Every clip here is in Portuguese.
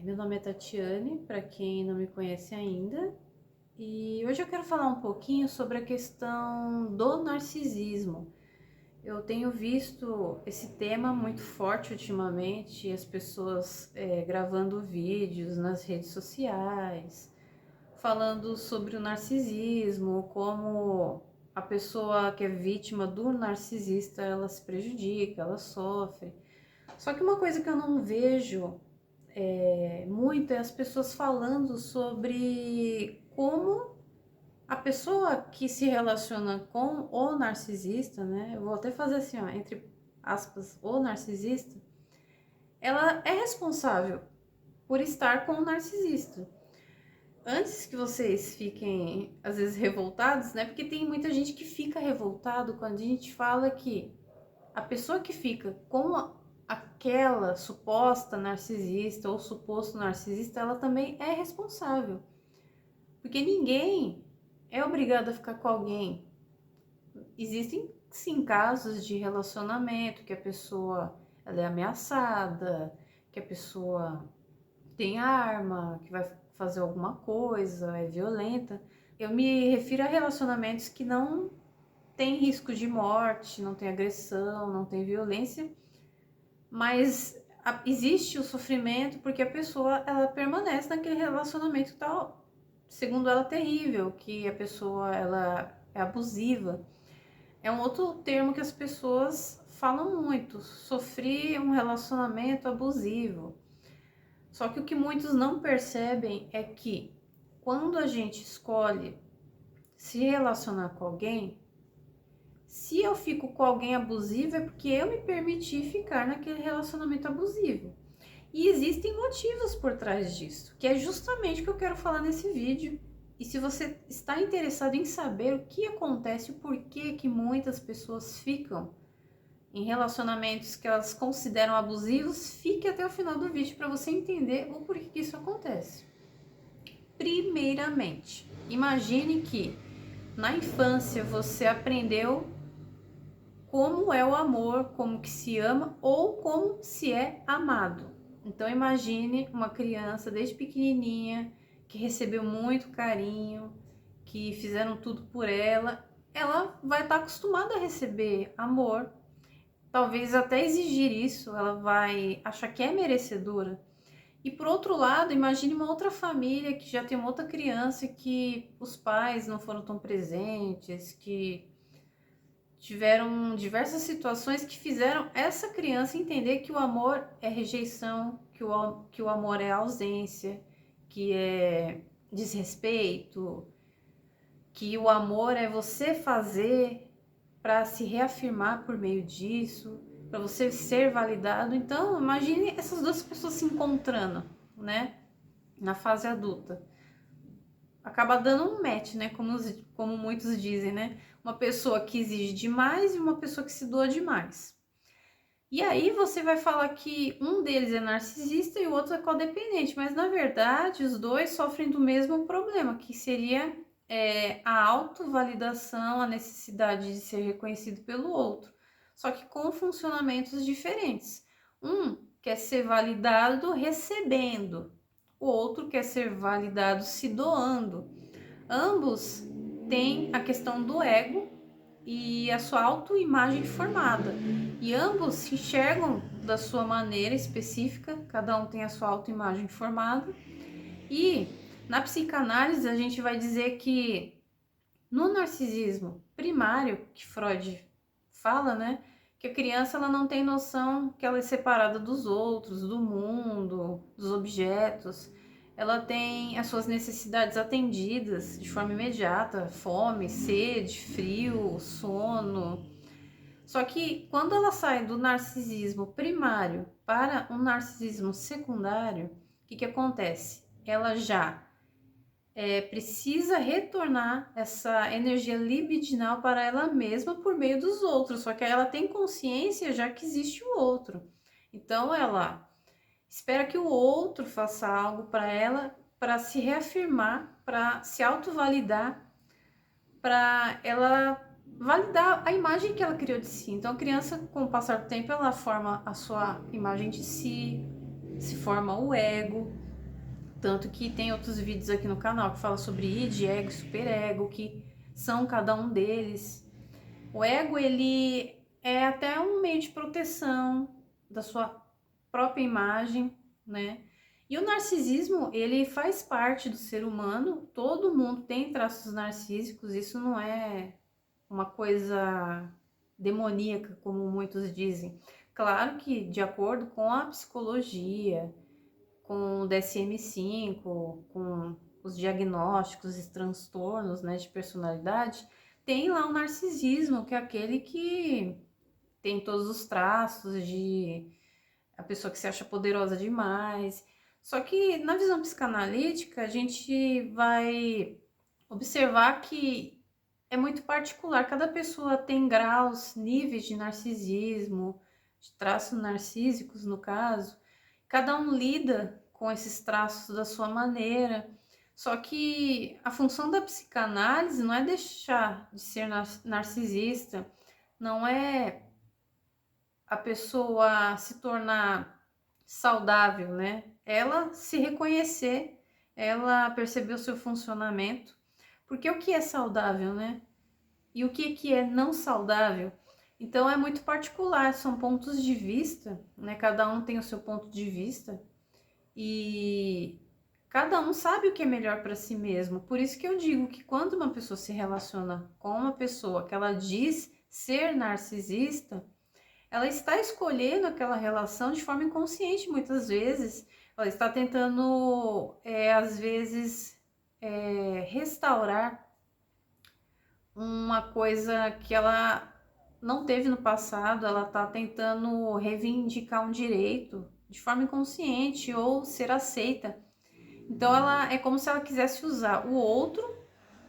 Meu nome é Tatiane, para quem não me conhece ainda, e hoje eu quero falar um pouquinho sobre a questão do narcisismo. Eu tenho visto esse tema muito forte ultimamente, as pessoas gravando vídeos nas redes sociais, falando sobre o narcisismo, como a pessoa que é vítima do narcisista, ela se prejudica, ela sofre. Só que uma coisa que eu não vejo muito é as pessoas falando sobre como a pessoa que se relaciona com o narcisista, né? Eu vou até fazer assim, ó, entre aspas, o narcisista, ela é responsável por estar com o narcisista. Antes que vocês fiquem, às vezes, revoltados, né? Porque tem muita gente que fica revoltado quando a gente fala que a pessoa que fica com aquela suposta narcisista ou suposto narcisista, ela também é responsável. Porque ninguém é obrigado a ficar com alguém. Existem sim casos de relacionamento que a pessoa ela é ameaçada, que a pessoa tem arma, que vai fazer alguma coisa, é violenta. Eu me refiro a relacionamentos que não tem risco de morte, não tem agressão, não tem violência, mas existe o sofrimento porque a pessoa ela permanece naquele relacionamento tal, segundo ela terrível, que a pessoa ela é abusiva. É um outro termo que as pessoas falam muito, sofri um relacionamento abusivo. Só que o que muitos não percebem é que quando a gente escolhe se relacionar com alguém, se eu fico com alguém abusivo é porque eu me permiti ficar naquele relacionamento abusivo. E existem motivos por trás disso, que é justamente o que eu quero falar nesse vídeo. E se você está interessado em saber o que acontece, o porquê que muitas pessoas ficam em relacionamentos que elas consideram abusivos, fique até o final do vídeo para você entender o porquê que isso acontece. Primeiramente, imagine que na infância você aprendeu como é o amor, como que se ama ou como se é amado. Então imagine uma criança desde pequenininha que recebeu muito carinho, que fizeram tudo por ela, ela vai estar acostumada a receber amor, talvez até exigir isso, ela vai achar que é merecedora. E por outro lado, imagine uma outra família que já tem uma outra criança que os pais não foram tão presentes, que tiveram diversas situações que fizeram essa criança entender que o amor é rejeição, que o amor é ausência, que é desrespeito, que o amor é você fazer para se reafirmar por meio disso, para você ser validado. Então, imagine essas duas pessoas se encontrando, né, na fase adulta. Acaba dando um match, né? Como muitos dizem, né? Uma pessoa que exige demais e uma pessoa que se doa demais. E aí você vai falar que um deles é narcisista e o outro é codependente, mas na verdade os dois sofrem do mesmo problema, que seria a autovalidação, a necessidade de ser reconhecido pelo outro, só que com funcionamentos diferentes. Um quer ser validado recebendo, o outro quer ser validado se doando. Ambos têm a questão do ego e a sua autoimagem formada. E ambos se enxergam da sua maneira específica, cada um tem a sua autoimagem formada. E na psicanálise a gente vai dizer que no narcisismo primário, que Freud fala, né, que a criança ela não tem noção que ela é separada dos outros, do mundo, dos objetos. Ela tem as suas necessidades atendidas de forma imediata, fome, sede, frio, sono. Só que quando ela sai do narcisismo primário para um narcisismo secundário, o que acontece? Ela já precisa retornar essa energia libidinal para ela mesma por meio dos outros, só que ela tem consciência já que existe o outro. Então ela espera que o outro faça algo para ela, para se reafirmar, para se autovalidar, para ela validar a imagem que ela criou de si. Então a criança, com o passar do tempo, ela forma a sua imagem de si, se forma o ego, Tanto que tem outros vídeos aqui no canal que falam sobre id, ego e superego, que são cada um deles. O ego, ele é até um meio de proteção da sua própria imagem, né? E o narcisismo, ele faz parte do ser humano, todo mundo tem traços narcísicos, isso não é uma coisa demoníaca, como muitos dizem. Claro que, de acordo com a psicologia, com o DSM-5, com os diagnósticos e transtornos, né, de personalidade, tem lá o narcisismo, que é aquele que tem todos os traços de a pessoa que se acha poderosa demais. Só que na visão psicanalítica, a gente vai observar que é muito particular. Cada pessoa tem graus, níveis de narcisismo, de traços narcísicos, no caso. Cada um lida com esses traços da sua maneira. Só que a função da psicanálise não é deixar de ser narcisista, não é a pessoa se tornar saudável, né? Ela se reconhecer, ela perceber o seu funcionamento. Porque o que é saudável, né? E o que é não saudável? Então é muito particular, são pontos de vista, né? Cada um tem o seu ponto de vista e cada um sabe o que é melhor para si mesmo. Por isso que eu digo que quando uma pessoa se relaciona com uma pessoa que ela diz ser narcisista, ela está escolhendo aquela relação de forma inconsciente muitas vezes. Ela está tentando, às vezes, restaurar uma coisa que ela não teve no passado, ela está tentando reivindicar um direito de forma inconsciente ou ser aceita. Então ela é como se ela quisesse usar o outro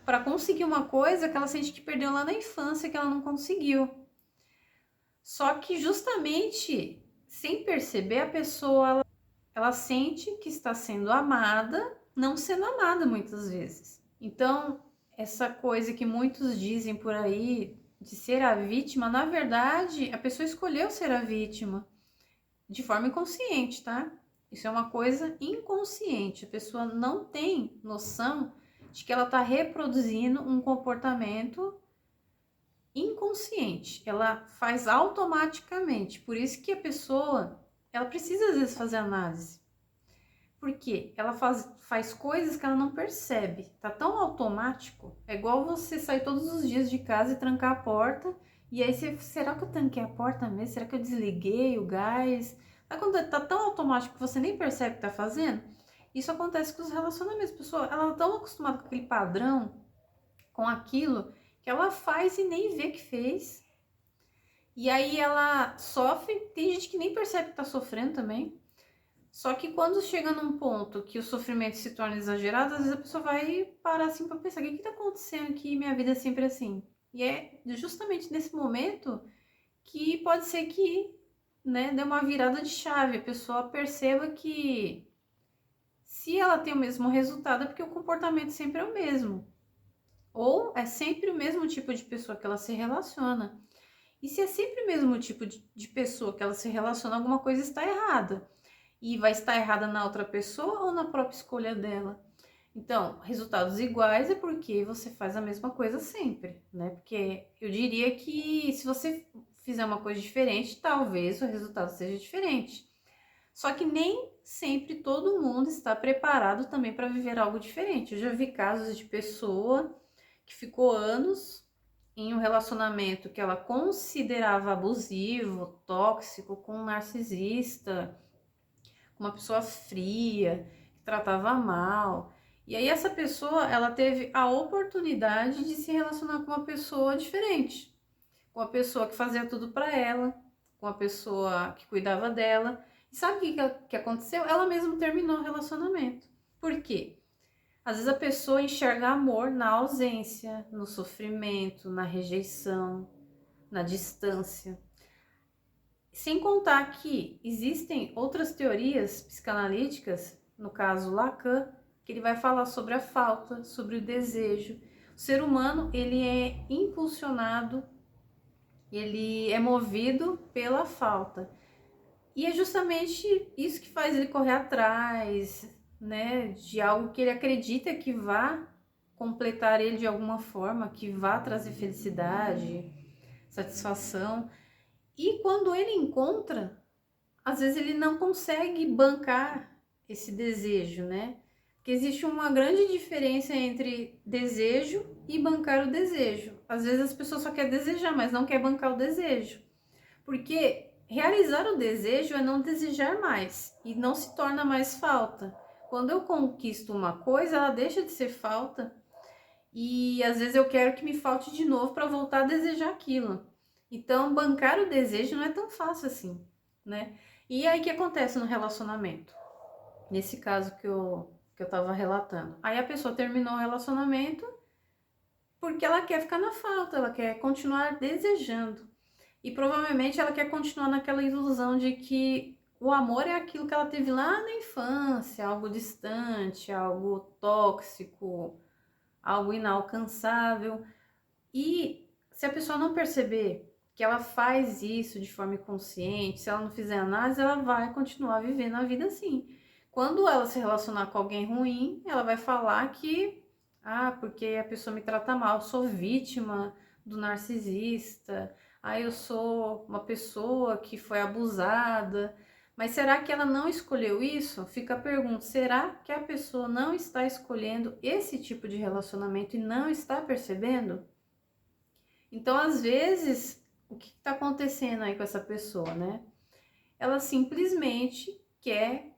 para conseguir uma coisa que ela sente que perdeu lá na infância, que ela não conseguiu. Só que justamente sem perceber, a pessoa ela sente que está sendo amada, não sendo amada muitas vezes. Então, essa coisa que muitos dizem por aí de ser a vítima, na verdade, a pessoa escolheu ser a vítima de forma inconsciente, tá? Isso é uma coisa inconsciente. A pessoa não tem noção de que ela está reproduzindo um comportamento inconsciente. Ela faz automaticamente. Por isso que a pessoa, ela precisa às vezes fazer análise. Porque ela faz coisas que ela não percebe. Tá tão automático. É igual você sair todos os dias de casa e trancar a porta. E aí você, será que eu tranquei a porta mesmo? Será que eu desliguei o gás? Aí quando tá tão automático que você nem percebe que tá fazendo, isso acontece com os relacionamentos. A pessoa, ela tá tão acostumada com aquele padrão, com aquilo, que ela faz e nem vê que fez. E aí ela sofre, tem gente que nem percebe que tá sofrendo também. Só que quando chega num ponto que o sofrimento se torna exagerado, às vezes a pessoa vai parar assim para pensar, o que tá acontecendo aqui? Minha vida é sempre assim. E é justamente nesse momento que pode ser que, né, dê uma virada de chave, a pessoa perceba que se ela tem o mesmo resultado é porque o comportamento sempre é o mesmo. Ou é sempre o mesmo tipo de pessoa que ela se relaciona. E se é sempre o mesmo tipo de pessoa que ela se relaciona, alguma coisa está errada. E vai estar errada na outra pessoa ou na própria escolha dela. Então, resultados iguais é porque você faz a mesma coisa sempre, né? Porque eu diria que se você fizer uma coisa diferente, talvez o resultado seja diferente. Só que nem sempre todo mundo está preparado também para viver algo diferente. Eu já vi casos de pessoa que ficou anos em um relacionamento que ela considerava abusivo, tóxico, com um narcisista, com uma pessoa fria, que tratava mal. E aí essa pessoa, ela teve a oportunidade de se relacionar com uma pessoa diferente, com uma pessoa que fazia tudo para ela, com uma pessoa que cuidava dela. E sabe o que aconteceu? Ela mesma terminou o relacionamento. Por quê? Às vezes a pessoa enxerga amor na ausência, no sofrimento, na rejeição, na distância. Sem contar que existem outras teorias psicanalíticas, no caso Lacan, que ele vai falar sobre a falta, sobre o desejo. O ser humano, ele é impulsionado, ele é movido pela falta. E é justamente isso que faz ele correr atrás, né, de algo que ele acredita que vá completar ele de alguma forma, que vá trazer felicidade, satisfação. E quando ele encontra, às vezes ele não consegue bancar esse desejo, né? Porque existe uma grande diferença entre desejo e bancar o desejo. Às vezes as pessoas só querem desejar, mas não quer bancar o desejo. Porque realizar o desejo é não desejar mais e não se torna mais falta. Quando eu conquisto uma coisa, ela deixa de ser falta e às vezes eu quero que me falte de novo para voltar a desejar aquilo. Então, bancar o desejo não é tão fácil assim, né? E aí o que acontece no relacionamento? Nesse caso que eu tava relatando. Aí a pessoa terminou o relacionamento porque ela quer ficar na falta, ela quer continuar desejando. E provavelmente ela quer continuar naquela ilusão de que o amor é aquilo que ela teve lá na infância, algo distante, algo tóxico, algo inalcançável. E se a pessoa não perceber que ela faz isso de forma inconsciente, se ela não fizer análise, ela vai continuar vivendo a vida assim. Quando ela se relacionar com alguém ruim, ela vai falar que, porque a pessoa me trata mal, eu sou vítima do narcisista, eu sou uma pessoa que foi abusada. Mas será que ela não escolheu isso? Fica a pergunta, será que a pessoa não está escolhendo esse tipo de relacionamento e não está percebendo? Então, às vezes, o que está acontecendo aí com essa pessoa, né? Ela simplesmente quer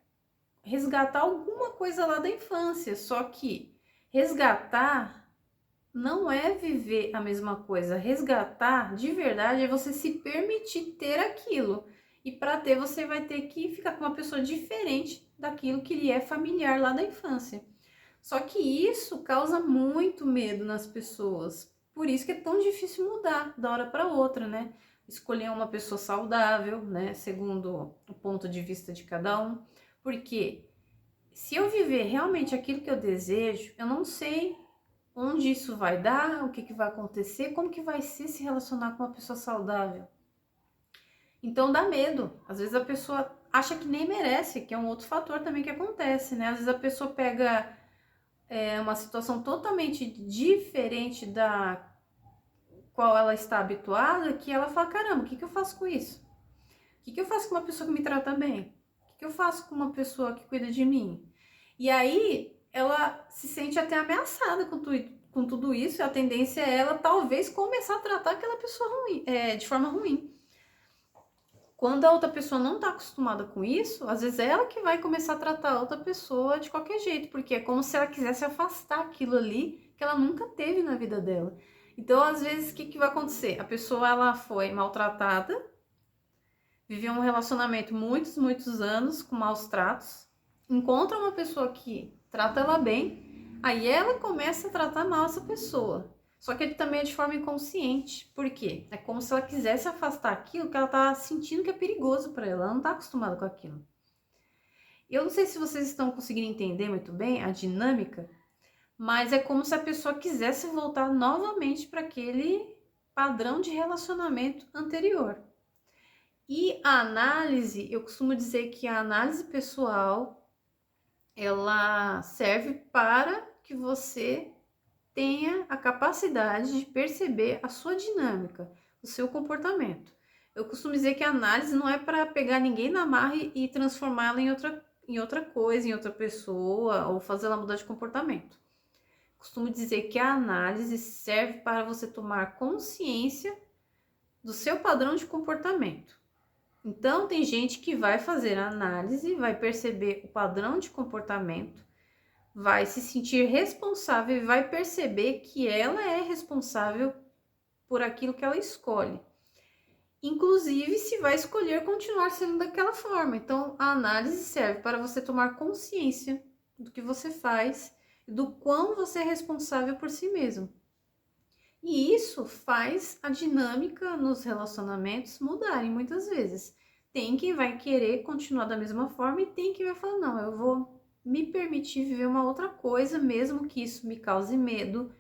resgatar alguma coisa lá da infância, só que resgatar não é viver a mesma coisa. Resgatar, de verdade, é você se permitir ter aquilo. E para ter, você vai ter que ficar com uma pessoa diferente daquilo que lhe é familiar lá da infância. Só que isso causa muito medo nas pessoas. Por isso que é tão difícil mudar da hora para outra, né? Escolher uma pessoa saudável, né? Segundo o ponto de vista de cada um. Porque se eu viver realmente aquilo que eu desejo, eu não sei onde isso vai dar, o que, que vai acontecer, como que vai ser se relacionar com uma pessoa saudável. Então dá medo. Às vezes a pessoa acha que nem merece, que é um outro fator também que acontece, né? Às vezes a pessoa pega uma situação totalmente diferente da qual ela está habituada, que ela fala, caramba, o que, que eu faço com isso? O que, que eu faço com uma pessoa que me trata bem? O que, que eu faço com uma pessoa que cuida de mim? E aí ela se sente até ameaçada com tudo isso, e a tendência é ela talvez começar a tratar aquela pessoa ruim, de forma ruim. Quando a outra pessoa não está acostumada com isso, às vezes é ela que vai começar a tratar a outra pessoa de qualquer jeito, porque é como se ela quisesse afastar aquilo ali que ela nunca teve na vida dela. Então, às vezes, o que, que vai acontecer? A pessoa ela foi maltratada, viveu um relacionamento muitos anos com maus tratos, encontra uma pessoa que trata ela bem, aí ela começa a tratar mal essa pessoa. Só que também é de forma inconsciente. Por quê? É como se ela quisesse afastar aquilo que ela tá sentindo que é perigoso para ela. Ela não tá acostumada com aquilo. Eu não sei se vocês estão conseguindo entender muito bem a dinâmica, mas é como se a pessoa quisesse voltar novamente para aquele padrão de relacionamento anterior. E a análise, eu costumo dizer que a análise pessoal, ela serve para que você tenha a capacidade de perceber a sua dinâmica, o seu comportamento. Eu costumo dizer que a análise não é para pegar ninguém na marra e transformá-la em outra coisa, em outra pessoa, ou fazer ela mudar de comportamento. Costumo dizer que a análise serve para você tomar consciência do seu padrão de comportamento. Então, tem gente que vai fazer a análise, vai perceber o padrão de comportamento, vai se sentir responsável e vai perceber que ela é responsável por aquilo que ela escolhe. Inclusive, se vai escolher continuar sendo daquela forma. Então, a análise serve para você tomar consciência do que você faz e do quão você é responsável por si mesmo. E isso faz a dinâmica nos relacionamentos mudarem muitas vezes. Tem quem vai querer continuar da mesma forma e tem quem vai falar, não, eu vou me permitir viver uma outra coisa, mesmo que isso me cause medo,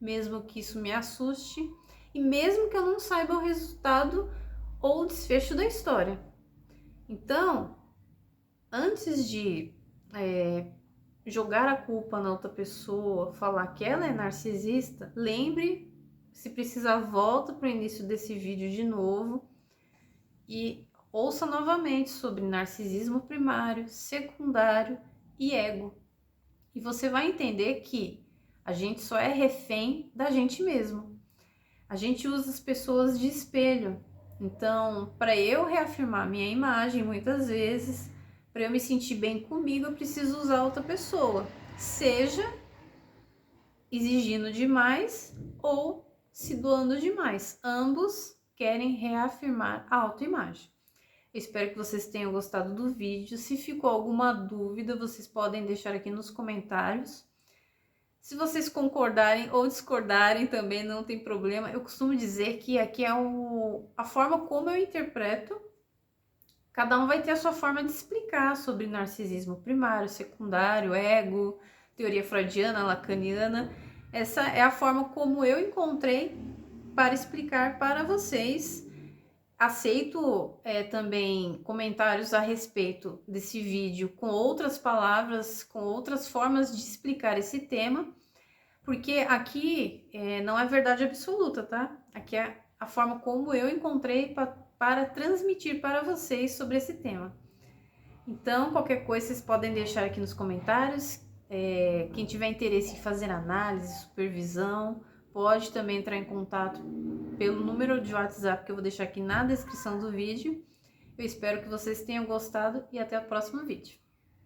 mesmo que isso me assuste e mesmo que eu não saiba o resultado ou o desfecho da história. Então, antes de jogar a culpa na outra pessoa, falar que ela é narcisista, lembre, se precisar, volta para o início desse vídeo de novo e ouça novamente sobre narcisismo primário, secundário e ego. E você vai entender que a gente só é refém da gente mesmo. A gente usa as pessoas de espelho. Então, para eu reafirmar minha imagem, muitas vezes, para eu me sentir bem comigo, eu preciso usar outra pessoa. Seja exigindo demais ou se doando demais. Ambos querem reafirmar a autoimagem. Espero que vocês tenham gostado do vídeo. Se ficou alguma dúvida, vocês podem deixar aqui nos comentários. Se vocês concordarem ou discordarem também, não tem problema. Eu costumo dizer que aqui é a forma como eu interpreto. Cada um vai ter a sua forma de explicar sobre narcisismo primário, secundário, ego, teoria freudiana, lacaniana. Essa é a forma como eu encontrei para explicar para vocês. Aceito também comentários a respeito desse vídeo com outras palavras, com outras formas de explicar esse tema, porque aqui não é verdade absoluta, tá? Aqui é a forma como eu encontrei para transmitir para vocês sobre esse tema. Então, qualquer coisa vocês podem deixar aqui nos comentários. Quem tiver interesse em fazer análise, supervisão, pode também entrar em contato pelo número de WhatsApp que eu vou deixar aqui na descrição do vídeo. Eu espero que vocês tenham gostado e até o próximo vídeo.